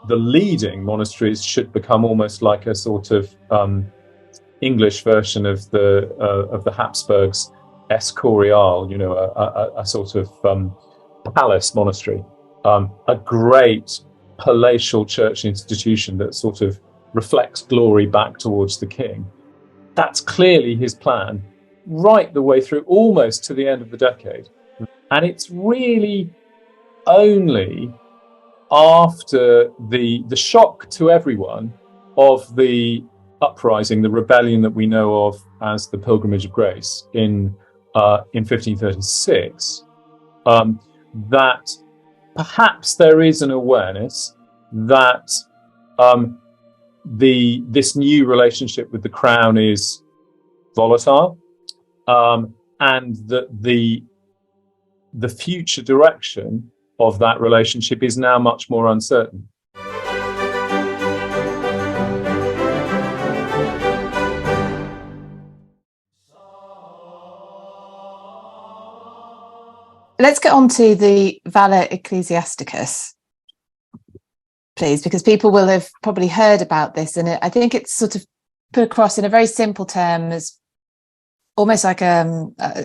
the leading monasteries should become almost like a sort of English version of the Habsburgs' Escorial, a sort of palace monastery, a great palatial church institution that sort of reflects glory back towards the king. That's clearly his plan, right the way through, almost to the end of the decade. And it's really only after the shock to everyone of the uprising, the rebellion that we know of as the Pilgrimage of Grace in 1536, that perhaps there is an awareness that this new relationship with the crown is volatile, and that the future direction of that relationship is now much more uncertain. Let's get on to the Valor Ecclesiasticus, please, because people will have probably heard about this, and I think it's sort of put across in a very simple term as almost like I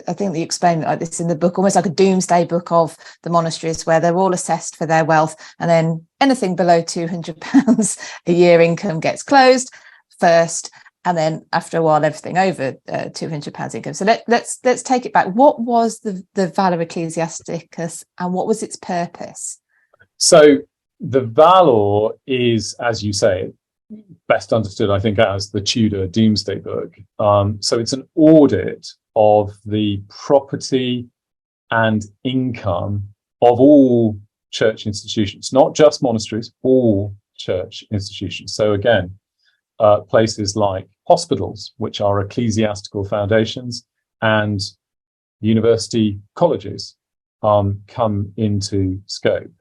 think that you explain it like this in the book, almost like a doomsday book of the monasteries, where they're all assessed for their wealth, and then anything below £200 a year income gets closed first, and then after a while everything over £200 income. So let's take it back. What was the Valor Ecclesiasticus, and what was its purpose? So the Valor is, as you say, best understood, I think, as the Tudor Doomsday Book. So it's an audit of the property and income of all church institutions, not just monasteries, all church institutions. So again, places like hospitals, which are ecclesiastical foundations, and university colleges come into scope.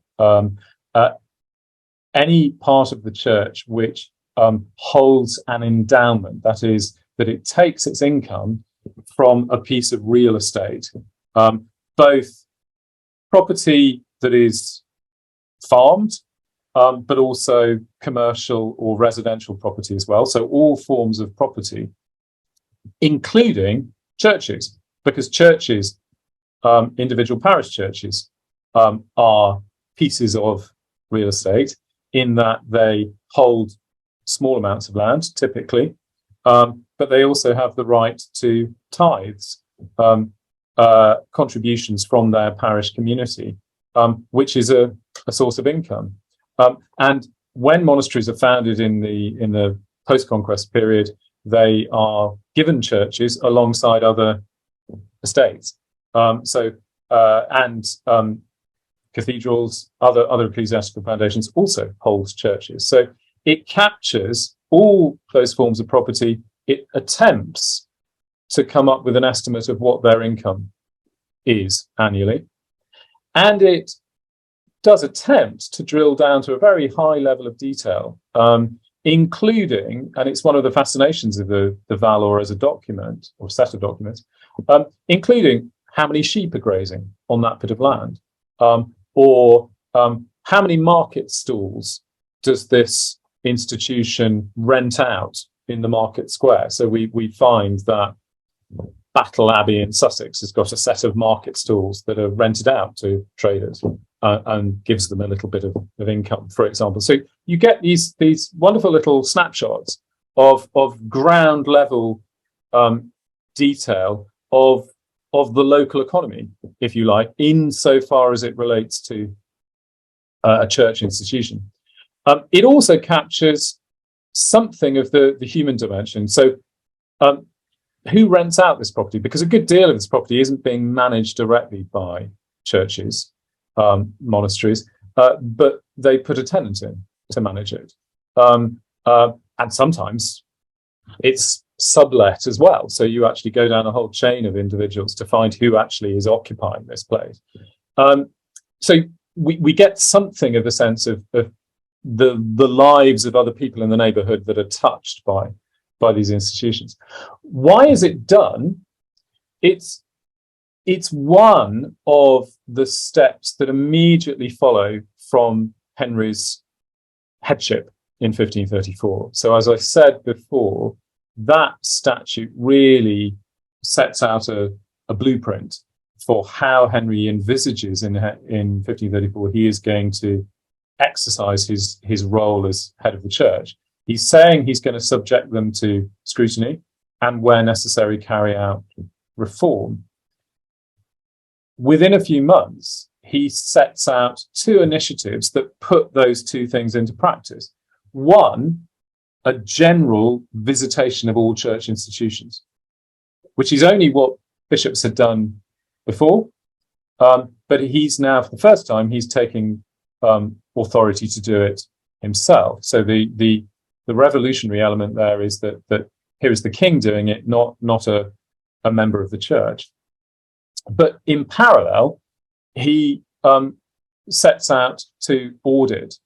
Any part of the church which holds an endowment, that is, that it takes its income from a piece of real estate, both property that is farmed, but also commercial or residential property as well. So all forms of property, including churches, because churches, individual parish churches, are pieces of real estate in that they hold small amounts of land, typically, but they also have the right to tithes, contributions from their parish community, which is a source of income. And when monasteries are founded in the post-conquest period, they are given churches alongside other estates. Cathedrals, other ecclesiastical foundations also hold churches. So it captures all those forms of property. It attempts to come up with an estimate of what their income is annually. And it does attempt to drill down to a very high level of detail, including, and it's one of the fascinations of the Valor as a document or set of documents, including how many sheep are grazing on that bit of land, or how many market stalls does this institution rent out in the market square. So we find that Battle Abbey in Sussex has got a set of market stalls that are rented out to traders and gives them a little bit of income, for example. So you get these wonderful little snapshots of ground level detail of the local economy, if you like, insofar as it relates to a church institution. It also captures something of the human dimension. So who rents out this property? Because a good deal of this property isn't being managed directly by churches, monasteries, but they put a tenant in to manage it. And sometimes it's sublet as well. So you actually go down a whole chain of individuals to find who actually is occupying this place. So we get something of a sense of the lives of other people in the neighborhood that are touched by these institutions. Why is it done? It's one of the steps that immediately follow from Henry headship in 1534. So as I said before, that statute really sets out a blueprint for how Henry envisages in 1534 he is going to exercise his role as head of the church. He's saying he's going to subject them to scrutiny and, where necessary, carry out reform. Within a few months, he sets out two initiatives that put those two things into practice. One, a general visitation of all church institutions, which is only what bishops had done before, but he's now, for the first time, he's taking authority to do it himself. So the revolutionary element there is that here is the king doing it, not a member of the church. But in parallel, he sets out to audit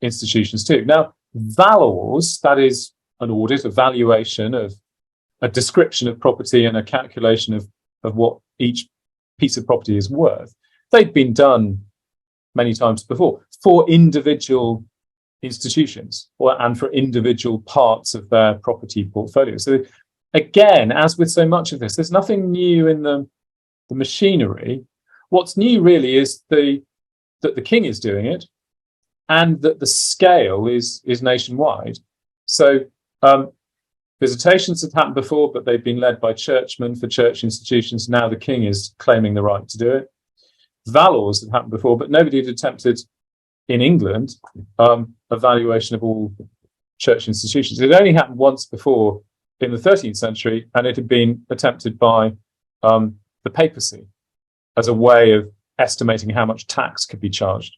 institutions too. Now, valors, that is an audit, a valuation of a description of property and a calculation of what each piece of property is worth. They've been done many times before for individual institutions and for individual parts of their property portfolio. So again, as with so much of this, there's nothing new in the machinery. What's new really is that the king is doing it and that the scale is nationwide. So visitations have happened before, but they've been led by churchmen for church institutions. Now the king is claiming the right to do it. Valors have happened before, but nobody had attempted in England a valuation of all church institutions. It only happened once before in the 13th century, and it had been attempted by the papacy as a way of estimating how much tax could be charged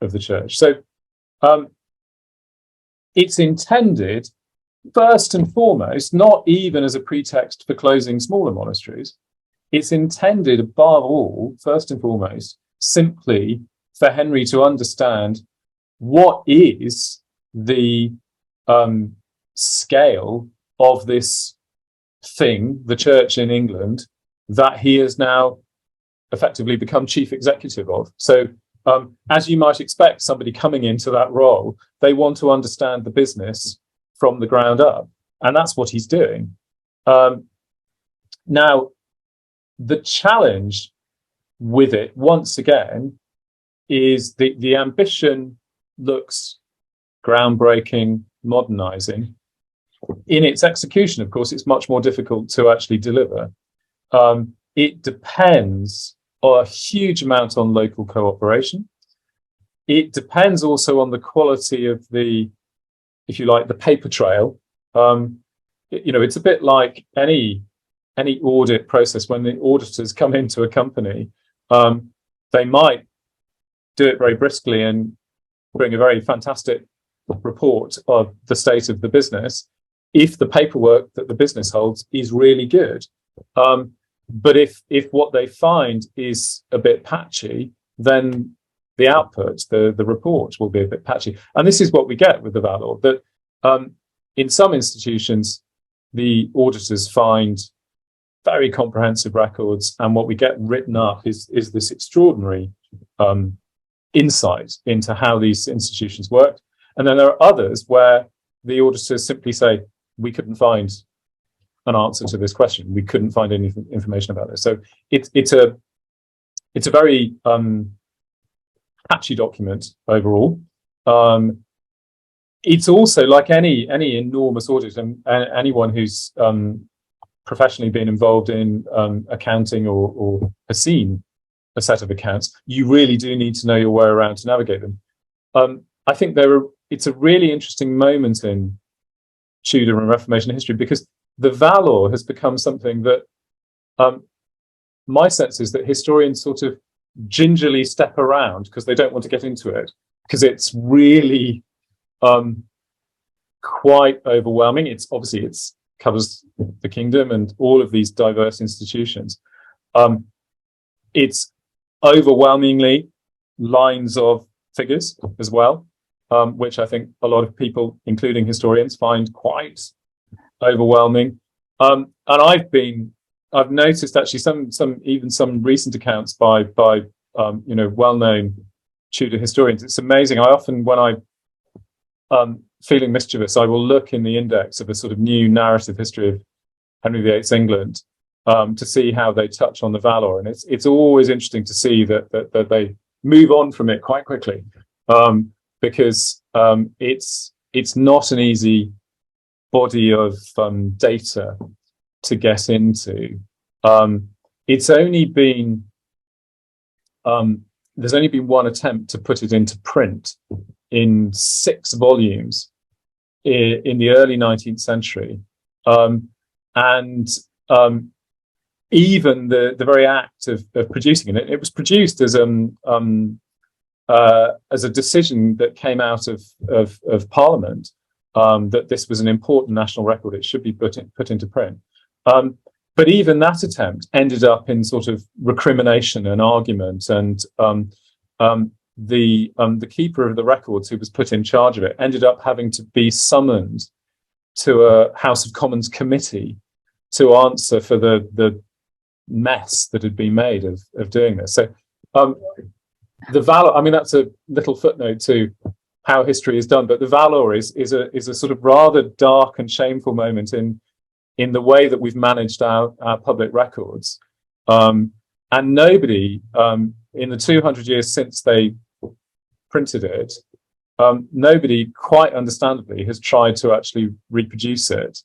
of the church. So it's intended, first and foremost, not even as a pretext for closing smaller monasteries. It's intended, above all, first and foremost, simply for Henry to understand what is the scale of this thing, the church in England, that he has now effectively become chief executive of. So as you might expect, somebody coming into that role, they want to understand the business from the ground up. And that's what he's doing. Now, the challenge with it, once again, is the ambition looks groundbreaking, modernizing. In its execution, of course, it's much more difficult to actually deliver. It depends a huge amount on local cooperation. It depends also on the quality of the, if you like, the paper trail. It's a bit like any audit process. When the auditors come into a company, they might do it very briskly and bring a very fantastic report of the state of the business if the paperwork that the business holds is really good. But if what they find is a bit patchy, then the output, the report, will be a bit patchy. And this is what we get with the Valor, that in some institutions, the auditors find very comprehensive records, and what we get written up is this extraordinary insight into how these institutions work. And then there are others where the auditors simply say, we couldn't find an answer to this question. We couldn't find any information about this. So it's a very patchy document overall. It's also like any enormous audit, and anyone who's professionally been involved in accounting or has seen a set of accounts, you really do need to know your way around to navigate them. I think it's a really interesting moment in Tudor and Reformation history, because the Valor has become something that my sense is that historians sort of gingerly step around because they don't want to get into it, because it's really quite overwhelming. It's covers the kingdom and all of these diverse institutions. It's overwhelmingly lines of figures as well, which I think a lot of people, including historians, find quite overwhelming. And I've noticed actually some recent accounts by well-known Tudor historians. It's amazing. When feeling mischievous, I will look in the index of a sort of new narrative history of Henry VIII's England to see how they touch on the Valor, and it's always interesting to see that they move on from it quite quickly, because it's not an easy body of data to get into. It's only been there's only been one attempt to put it into print in 6 volumes in the early 19th century, and even the very act of producing it was produced as a decision that came out of Parliament, that this was an important national record, it should be put into print. But even that attempt ended up in sort of recrimination and argument, and the keeper of the records, who was put in charge of it, ended up having to be summoned to a House of Commons committee to answer for the mess that had been made of doing this. So the Valor, I mean, that's a little footnote to how history is done, but the Valor is a sort of rather dark and shameful moment in the way that we've managed our public records. And nobody, in the 200 years since they printed it, nobody, quite understandably, has tried to actually reproduce it.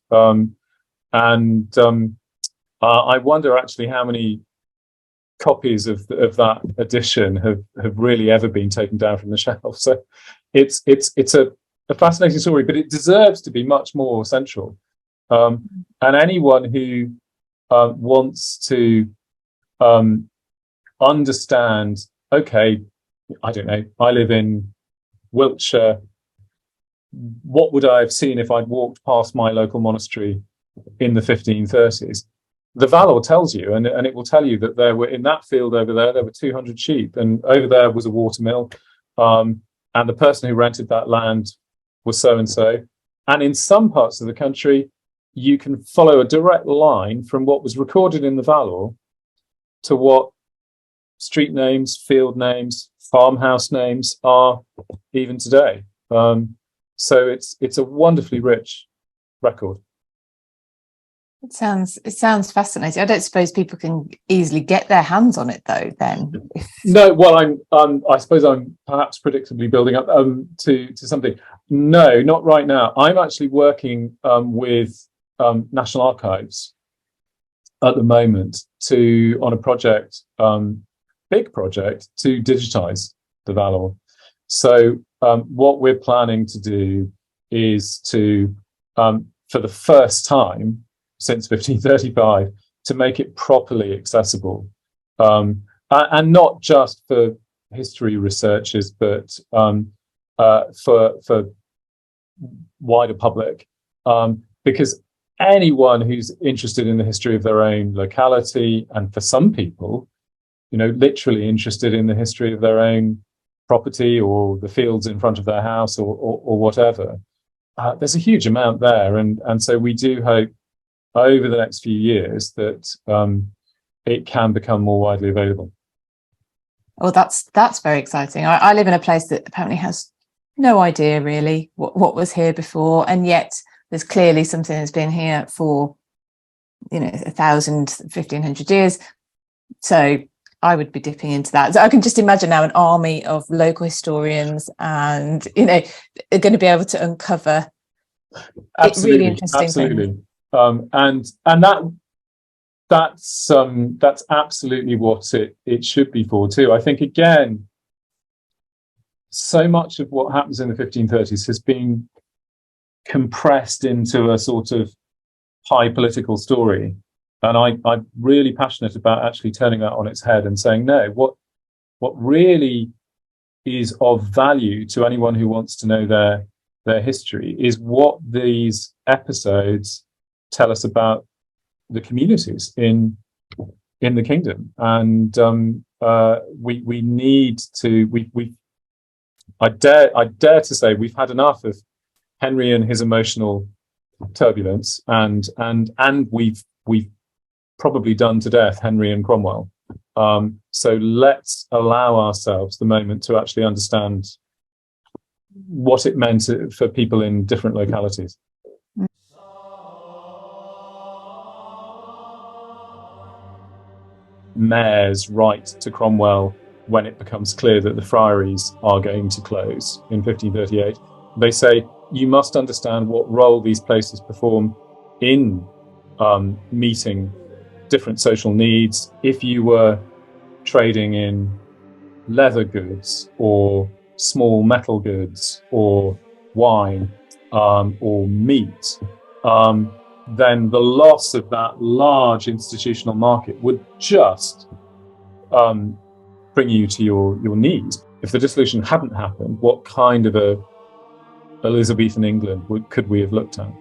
I wonder actually how many copies of that edition have really ever been taken down from the shelf. So it's a fascinating story, but it deserves to be much more central. And anyone who wants to understand, okay, I don't know, I live in Wiltshire, what would I have seen if I'd walked past my local monastery in the 1530s? The Valor tells you, and it will tell you that there were, in that field over there were 200 sheep, and over there was a watermill, and the person who rented that land was so and so. And in some parts of the country, you can follow a direct line from what was recorded in the Valor to what street names, field names, farmhouse names are even today. So it's a wonderfully rich record. It sounds fascinating. I don't suppose people can easily get their hands on it, though. Then, no. Well, I suppose I'm perhaps predictably building up to something. No, not right now. I'm actually working with National Archives at the moment on a project, big project, to digitize the Valor. So what we're planning to do is to, for the first time since 1535, to make it properly accessible, and not just for history researchers, but for wider public, because anyone who's interested in the history of their own locality, and for some people, literally interested in the history of their own property or the fields in front of their house or whatever, there's a huge amount there, and so we do hope over the next few years that it can become more widely available. Oh, that's very exciting. I live in a place that apparently has no idea really what was here before, and yet there's clearly something that's been here for 1,000, 1,500 years. So I would be dipping into that. So I can just imagine now an army of local historians, and are going to be able to uncover really interesting things. And that's absolutely what it should be for too. I think, again, so much of what happens in the 1530s has been compressed into a sort of high political story, and I'm really passionate about actually turning that on its head and saying, no, what really is of value to anyone who wants to know their history is what these episodes tell us about the communities in the kingdom. And we need to, I dare to say we've had enough of Henry and his emotional turbulence, and we've probably done to death Henry and Cromwell. So let's allow ourselves the moment to actually understand what it meant for people in different localities. Mayors write to Cromwell when it becomes clear that the friaries are going to close in 1538. They say, you must understand what role these places perform in meeting different social needs. If you were trading in leather goods or small metal goods or wine or meat, then the loss of that large institutional market would just bring you to your knees. If the dissolution hadn't happened, what kind of a Elizabethan England could we have looked at?